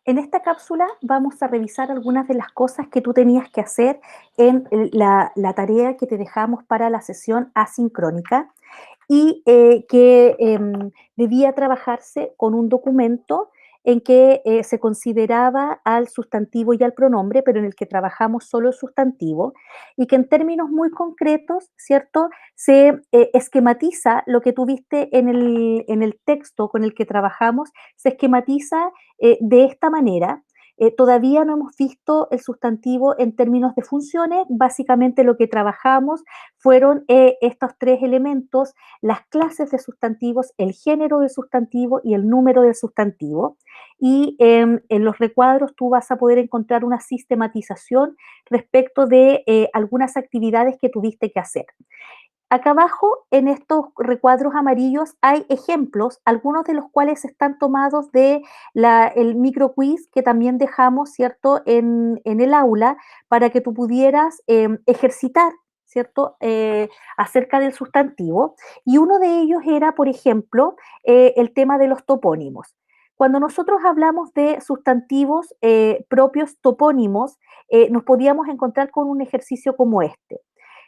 En esta cápsula vamos a revisar algunas de las cosas que tú tenías que hacer en la tarea que te dejamos para la sesión asincrónica y que debía trabajarse con un documento en que se consideraba al sustantivo y al pronombre, pero en el que trabajamos solo el sustantivo, y que en términos muy concretos, ¿cierto? Se esquematiza lo que tú viste en el texto con el que trabajamos, se esquematiza de esta manera. Todavía no hemos visto el sustantivo en términos de funciones, básicamente lo que trabajamos fueron estos tres elementos: las clases de sustantivos, el género del sustantivo y el número del sustantivo. Y en los recuadros tú vas a poder encontrar una sistematización respecto de algunas actividades que tuviste que hacer. Acá abajo, en estos recuadros amarillos, hay ejemplos, algunos de los cuales están tomados de el micro quiz que también dejamos, ¿cierto?, en el aula, para que tú pudieras ejercitar, ¿cierto?, acerca del sustantivo. Y uno de ellos era, por ejemplo, el tema de los topónimos. Cuando nosotros hablamos de sustantivos propios topónimos, nos podíamos encontrar con un ejercicio como este.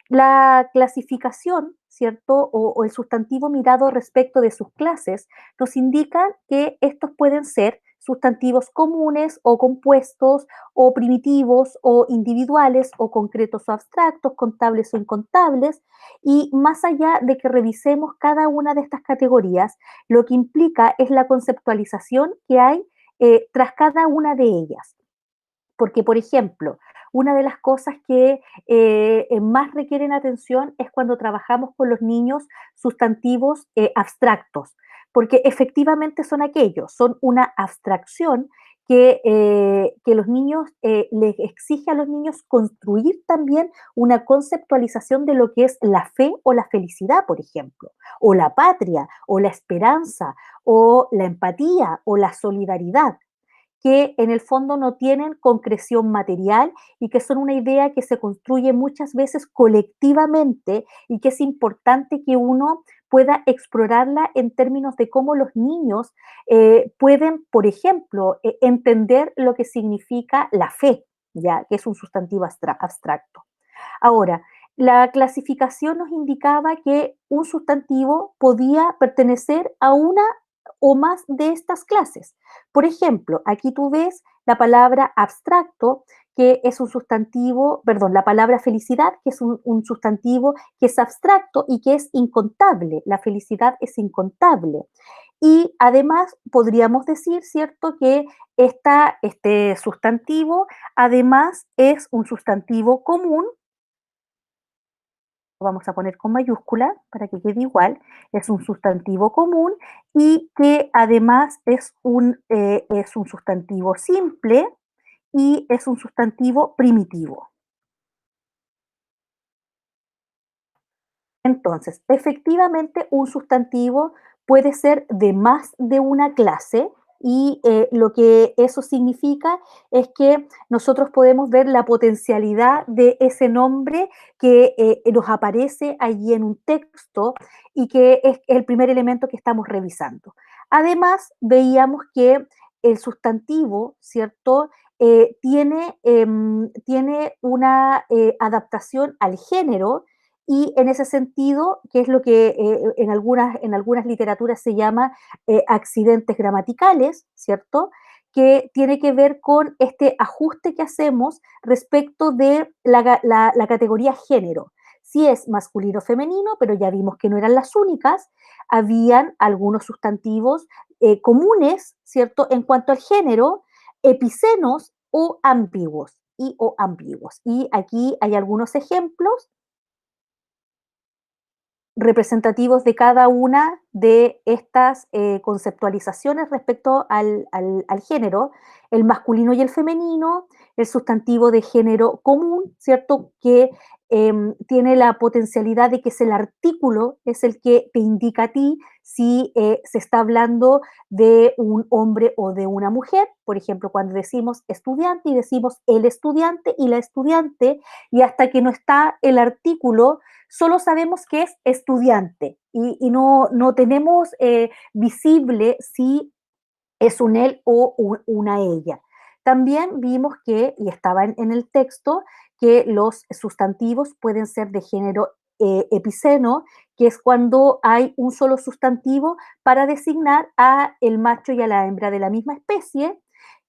La clasificación, ¿cierto? O el sustantivo mirado respecto de sus clases nos indica que estos pueden ser sustantivos comunes o compuestos o primitivos o individuales o concretos o abstractos, contables o incontables, y más allá de que revisemos cada una de estas categorías, lo que implica es la conceptualización que hay tras cada una de ellas. Porque, por ejemplo, una de las cosas que más requieren atención es cuando trabajamos con los niños sustantivos abstractos, porque efectivamente son aquellos, son una abstracción que los niños, les exige a los niños construir también una conceptualización de lo que es la fe o la felicidad, por ejemplo, o la patria, o la esperanza, o la empatía, o la solidaridad, que en el fondo no tienen concreción material y que son una idea que se construye muchas veces colectivamente y que es importante que uno pueda explorarla en términos de cómo los niños pueden, por ejemplo, entender lo que significa la fe, ya que es un sustantivo abstracto. Ahora, la clasificación nos indicaba que un sustantivo podía pertenecer a una o más de estas clases. Por ejemplo, aquí tú ves la palabra abstracto, que es un sustantivo, perdón, la palabra felicidad, que es un sustantivo que es abstracto y que es incontable. La felicidad es incontable. Y además podríamos decir, ¿cierto?, que este sustantivo además es un sustantivo común. Vamos a poner con mayúscula para que quede igual, es un sustantivo común y que además es un sustantivo simple y es un sustantivo primitivo. Entonces, efectivamente, un sustantivo puede ser de más de una clase y lo que eso significa es que nosotros podemos ver la potencialidad de ese nombre que nos aparece allí en un texto y que es el primer elemento que estamos revisando. Además, veíamos que el sustantivo, ¿cierto? Tiene una adaptación al género, y en ese sentido, que es lo que en algunas literaturas se llama accidentes gramaticales, ¿cierto? Que tiene que ver con este ajuste que hacemos respecto de la categoría género. Si es masculino o femenino, pero ya vimos que no eran las únicas, habían algunos sustantivos comunes, ¿cierto? En cuanto al género, epicenos o ambiguos, y o ambiguos. Y aquí hay algunos ejemplos representativos de cada una de estas conceptualizaciones respecto al género, el masculino y el femenino, el sustantivo de género común, ¿cierto? Que tiene la potencialidad de que es el artículo, es el que te indica a ti si se está hablando de un hombre o de una mujer. Por ejemplo, cuando decimos estudiante y decimos el estudiante y la estudiante, y hasta que no está el artículo, solo sabemos que es estudiante y no tenemos visible si es un él o una ella. También vimos que, y estaba en el texto, que los sustantivos pueden ser de género epiceno, que es cuando hay un solo sustantivo para designar a el macho y a la hembra de la misma especie.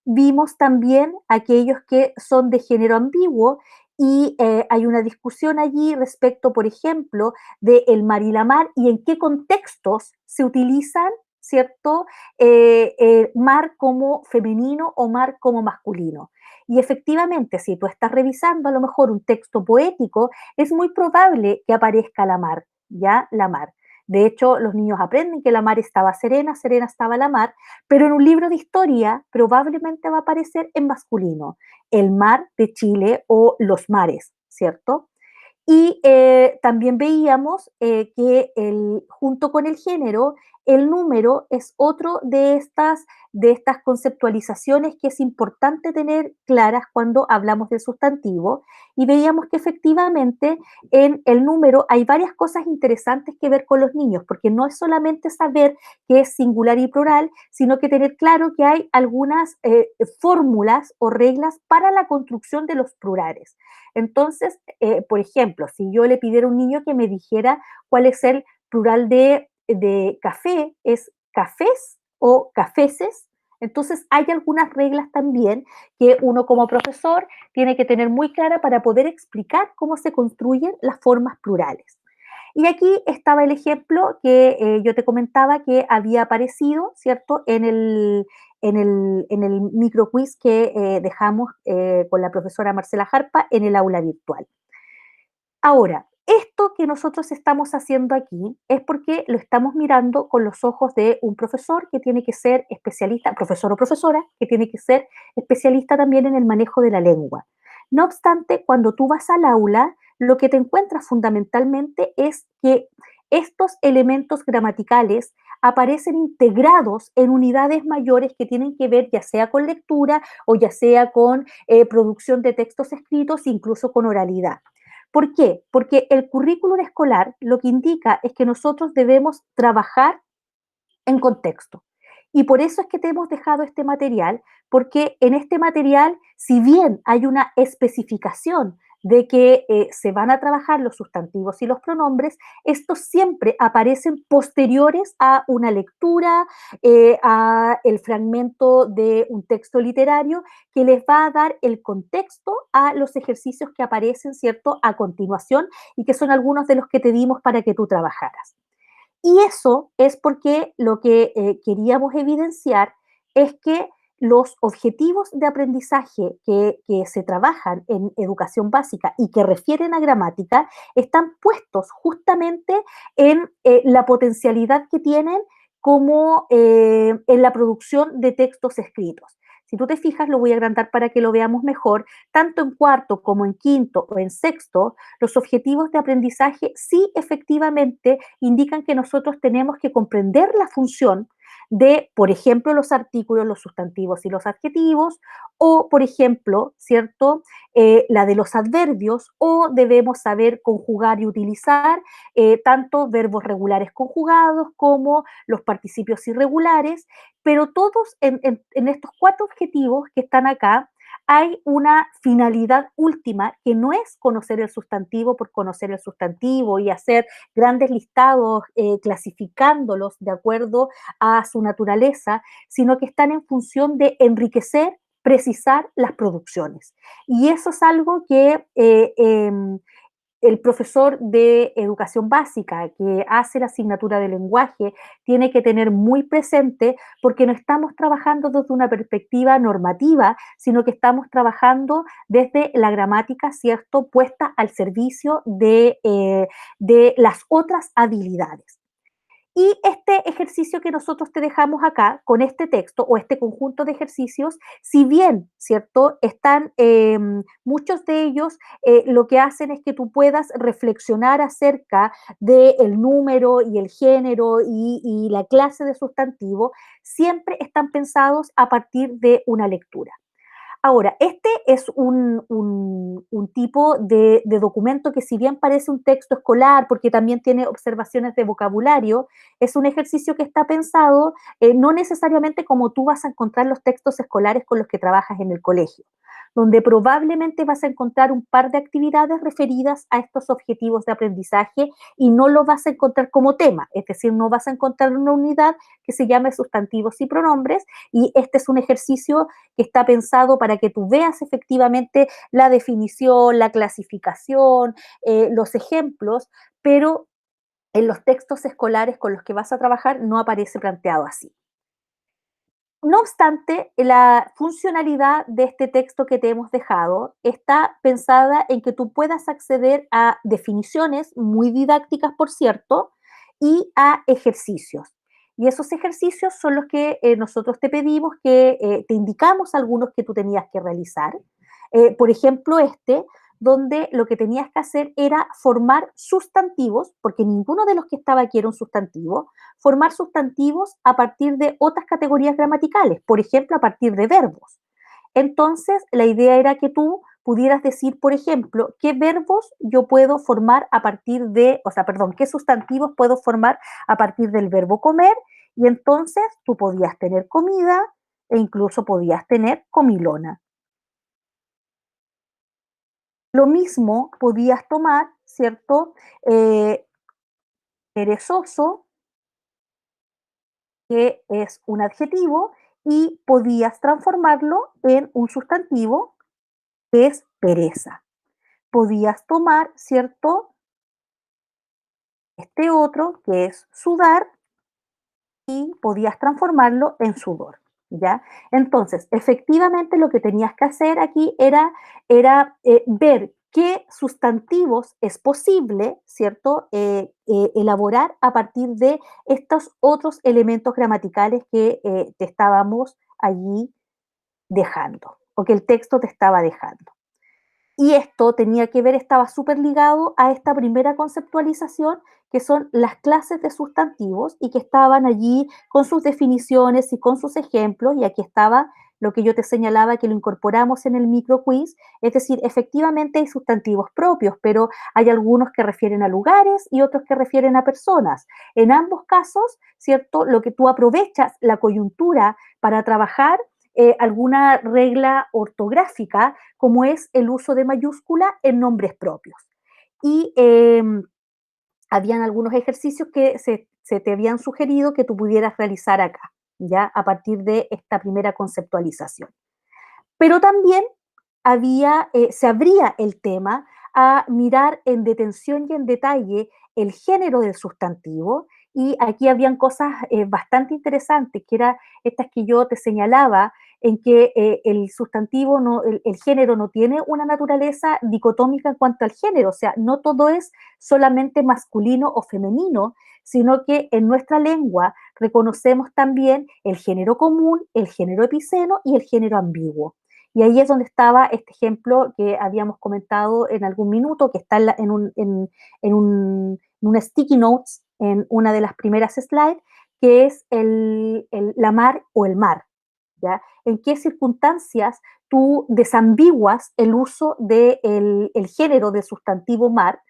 Vimos también aquellos que son de género ambiguo y hay una discusión allí respecto, por ejemplo, de el mar y la mar y en qué contextos se utilizan, ¿cierto? Mar como femenino o mar como masculino. Y efectivamente, si tú estás revisando a lo mejor un texto poético, es muy probable que aparezca la mar, ¿ya? La mar. De hecho, los niños aprenden que la mar estaba serena, serena estaba la mar, pero en un libro de historia probablemente va a aparecer en masculino, el mar de Chile o los mares, ¿cierto? Y también veíamos que junto con el género, el número es otro de estas conceptualizaciones que es importante tener claras cuando hablamos del sustantivo. Y veíamos que efectivamente en el número hay varias cosas interesantes que ver con los niños, porque no es solamente saber que es singular y plural, sino que tener claro que hay algunas fórmulas o reglas para la construcción de los plurales. Entonces, por ejemplo, si yo le pidiera a un niño que me dijera cuál es el plural de café, ¿es cafés o cafeses? Entonces, hay algunas reglas también que uno como profesor tiene que tener muy clara para poder explicar cómo se construyen las formas plurales. Y aquí estaba el ejemplo que yo te comentaba que había aparecido, ¿cierto? En el micro quiz que dejamos con la profesora Marcela Jarpa en el aula virtual. Ahora, esto que nosotros estamos haciendo aquí es porque lo estamos mirando con los ojos de un profesor que tiene que ser especialista, profesor o profesora, que tiene que ser especialista también en el manejo de la lengua. No obstante, cuando tú vas al aula, lo que te encuentras fundamentalmente es que estos elementos gramaticales aparecen integrados en unidades mayores que tienen que ver ya sea con lectura o ya sea con producción de textos escritos, incluso con oralidad. ¿Por qué? Porque el currículum escolar lo que indica es que nosotros debemos trabajar en contexto. Y por eso es que te hemos dejado este material, porque en este material, si bien hay una especificación de que se van a trabajar los sustantivos y los pronombres, estos siempre aparecen posteriores a una lectura, a el fragmento de un texto literario que les va a dar el contexto a los ejercicios que aparecen, ¿cierto?, a continuación y que son algunos de los que te dimos para que tú trabajaras. Y eso es porque lo que queríamos evidenciar es que los objetivos de aprendizaje que se trabajan en educación básica y que refieren a gramática están puestos justamente en la potencialidad que tienen como en la producción de textos escritos. Si tú te fijas, lo voy a agrandar para que lo veamos mejor, tanto en cuarto como en quinto o en sexto, los objetivos de aprendizaje sí efectivamente indican que nosotros tenemos que comprender la función de, por ejemplo, los artículos, los sustantivos y los adjetivos, o, por ejemplo, ¿cierto? La de los adverbios, o debemos saber conjugar y utilizar tanto verbos regulares conjugados como los participios irregulares, pero todos en estos cuatro objetivos que están acá, hay una finalidad última que no es conocer el sustantivo por conocer el sustantivo y hacer grandes listados clasificándolos de acuerdo a su naturaleza, sino que están en función de enriquecer, precisar las producciones. Y eso es algo que el profesor de educación básica que hace la asignatura de lenguaje tiene que tener muy presente porque no estamos trabajando desde una perspectiva normativa, sino que estamos trabajando desde la gramática, ¿cierto?, puesta al servicio de las otras habilidades. Y este ejercicio que nosotros te dejamos acá con este texto o este conjunto de ejercicios, si bien, ¿cierto? Están muchos de ellos, lo que hacen es que tú puedas reflexionar acerca del número y el género y la clase de sustantivo, siempre están pensados a partir de una lectura. Ahora, este es un tipo de documento que si bien parece un texto escolar, porque también tiene observaciones de vocabulario, es un ejercicio que está pensado no necesariamente como tú vas a encontrar los textos escolares con los que trabajas en el colegio, donde probablemente vas a encontrar un par de actividades referidas a estos objetivos de aprendizaje y no lo vas a encontrar como tema, es decir, no vas a encontrar una unidad que se llame sustantivos y pronombres, y este es un ejercicio que está pensado para que tú veas efectivamente la definición, la clasificación, los ejemplos, pero en los textos escolares con los que vas a trabajar no aparece planteado así. No obstante, la funcionalidad de este texto que te hemos dejado está pensada en que tú puedas acceder a definiciones muy didácticas, por cierto, y a ejercicios. Y esos ejercicios son los que nosotros te pedimos, que te indicamos algunos que tú tenías que realizar. Por ejemplo, este, donde lo que tenías que hacer era formar sustantivos, porque ninguno de los que estaba aquí era un sustantivo, formar sustantivos a partir de otras categorías gramaticales, por ejemplo, a partir de verbos. Entonces, la idea era que tú pudieras decir, por ejemplo, qué verbos yo puedo formar a partir de, o sea, perdón, qué sustantivos puedo formar a partir del verbo comer, y entonces tú podías tener comida e incluso podías tener comilona. Lo mismo podías tomar, ¿cierto? Eh, Perezoso, que es un adjetivo, y podías transformarlo en un sustantivo, que es pereza. Podías tomar, ¿cierto? Este otro, que es sudar, y podías transformarlo en sudor, ¿ya? Entonces, efectivamente lo que tenías que hacer aquí era ver qué sustantivos es posible, ¿cierto? Elaborar a partir de estos otros elementos gramaticales que te estábamos allí dejando, o que el texto te estaba dejando. Y esto tenía que ver, estaba súper ligado a esta primera conceptualización, que son las clases de sustantivos y que estaban allí con sus definiciones y con sus ejemplos, y aquí estaba lo que yo te señalaba que lo incorporamos en el micro quiz, es decir, efectivamente hay sustantivos propios, pero hay algunos que refieren a lugares y otros que refieren a personas. En ambos casos, ¿cierto? Lo que tú aprovechas la coyuntura para trabajar alguna regla ortográfica, como es el uso de mayúscula en nombres propios. Y habían algunos ejercicios que se te habían sugerido que tú pudieras realizar acá, ya a partir de esta primera conceptualización. Pero también se abría el tema a mirar en detención y en detalle el género del sustantivo, y aquí habían cosas bastante interesantes, que eran estas que yo te señalaba, en que el sustantivo, el género no tiene una naturaleza dicotómica en cuanto al género, o sea, no todo es solamente masculino o femenino, sino que en nuestra lengua reconocemos también el género común, el género epiceno y el género ambiguo. Y ahí es donde estaba este ejemplo que habíamos comentado en algún minuto, que está en un sticky notes, en una de las primeras slides, que es la mar o el mar. ¿Ya? ¿En qué circunstancias tú desambiguas el uso del el género del sustantivo mar,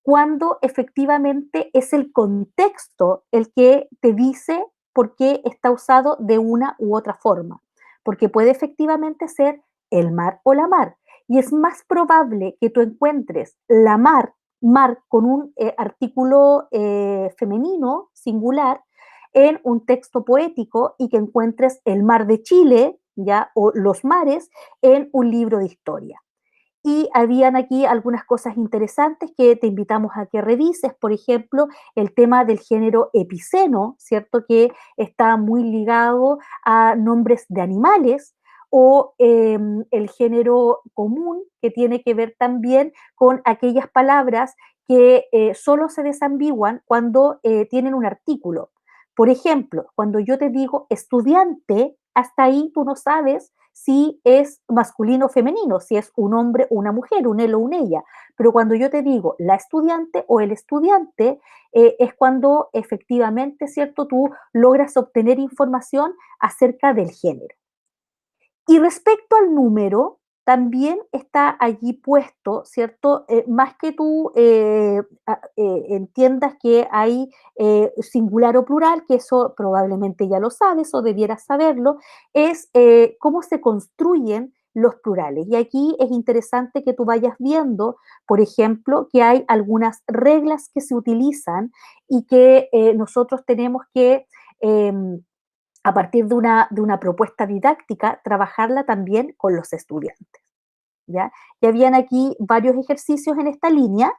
cuando efectivamente es el contexto el que te dice por qué está usado de una u otra forma? Porque puede efectivamente ser el mar o la mar. Y es más probable que tú encuentres la mar, mar con un artículo femenino singular, en un texto poético, y que encuentres el mar de Chile, ¿ya? O los mares en un libro de historia. Y habían aquí algunas cosas interesantes que te invitamos a que revises, por ejemplo, el tema del género epiceno, ¿cierto? Que está muy ligado a nombres de animales, o el género común, que tiene que ver también con aquellas palabras que solo se desambiguan cuando tienen un artículo. Por ejemplo, cuando yo te digo estudiante, hasta ahí tú no sabes si es masculino o femenino, si es un hombre o una mujer, un él o un ella. Pero cuando yo te digo la estudiante o el estudiante, es cuando efectivamente, ¿cierto?, tú logras obtener información acerca del género. Y respecto al número, también está allí puesto, ¿cierto? Más que tú entiendas que hay singular o plural, que eso probablemente ya lo sabes o debieras saberlo, es cómo se construyen los plurales. Y aquí es interesante que tú vayas viendo, por ejemplo, que hay algunas reglas que se utilizan y que nosotros tenemos que em, a partir de una propuesta didáctica, trabajarla también con los estudiantes, ¿ya? Y habían aquí varios ejercicios en esta línea.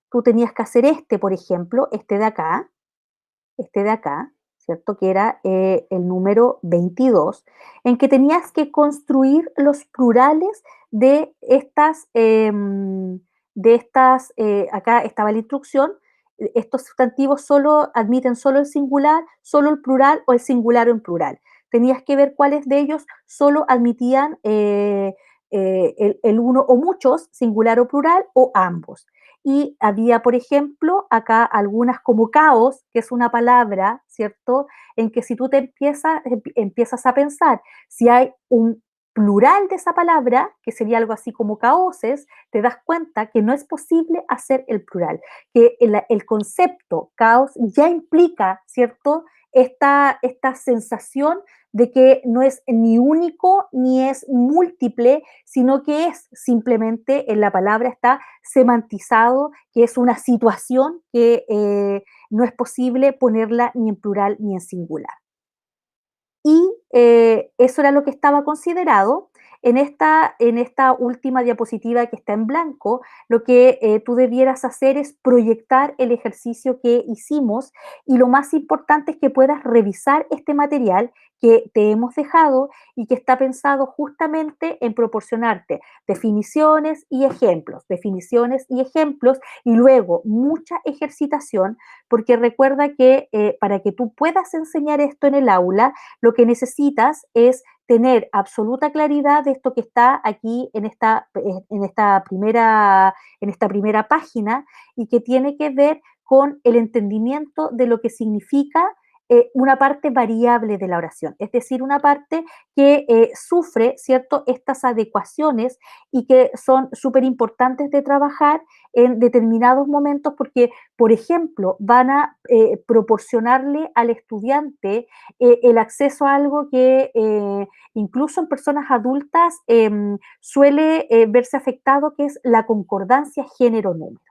Tú tenías que hacer este, por ejemplo, este de acá, ¿cierto? Que era el número 22, en que tenías que construir los plurales de estas, acá estaba la instrucción, estos sustantivos solo admiten solo el singular, solo el plural o el singular o en plural. Tenías que ver cuáles de ellos solo admitían el uno o muchos, singular o plural, o ambos. Y había, por ejemplo, acá algunas como caos, que es una palabra, ¿cierto? En que si tú empiezas a pensar si hay un plural de esa palabra, que sería algo así como caoses, te das cuenta que no es posible hacer el plural, que el concepto caos ya implica, ¿cierto? Esta sensación de que no es ni único ni es múltiple, sino que es simplemente en la palabra está semantizado, que es una situación que no es posible ponerla ni en plural ni en singular. Y eso era lo que estaba considerado. En esta última diapositiva que está en blanco, lo que tú debieras hacer es proyectar el ejercicio que hicimos y lo más importante es que puedas revisar este material que te hemos dejado y que está pensado justamente en proporcionarte definiciones y ejemplos y luego mucha ejercitación, porque recuerda que para que tú puedas enseñar esto en el aula, lo que necesitas es tener absoluta claridad de esto que está aquí en esta primera página y que tiene que ver con el entendimiento de lo que significa una parte variable de la oración, es decir, una parte que sufre, ¿cierto?, estas adecuaciones y que son súper importantes de trabajar en determinados momentos porque, por ejemplo, van a proporcionarle al estudiante el acceso a algo que incluso en personas adultas suele verse afectado, que es la concordancia género-número.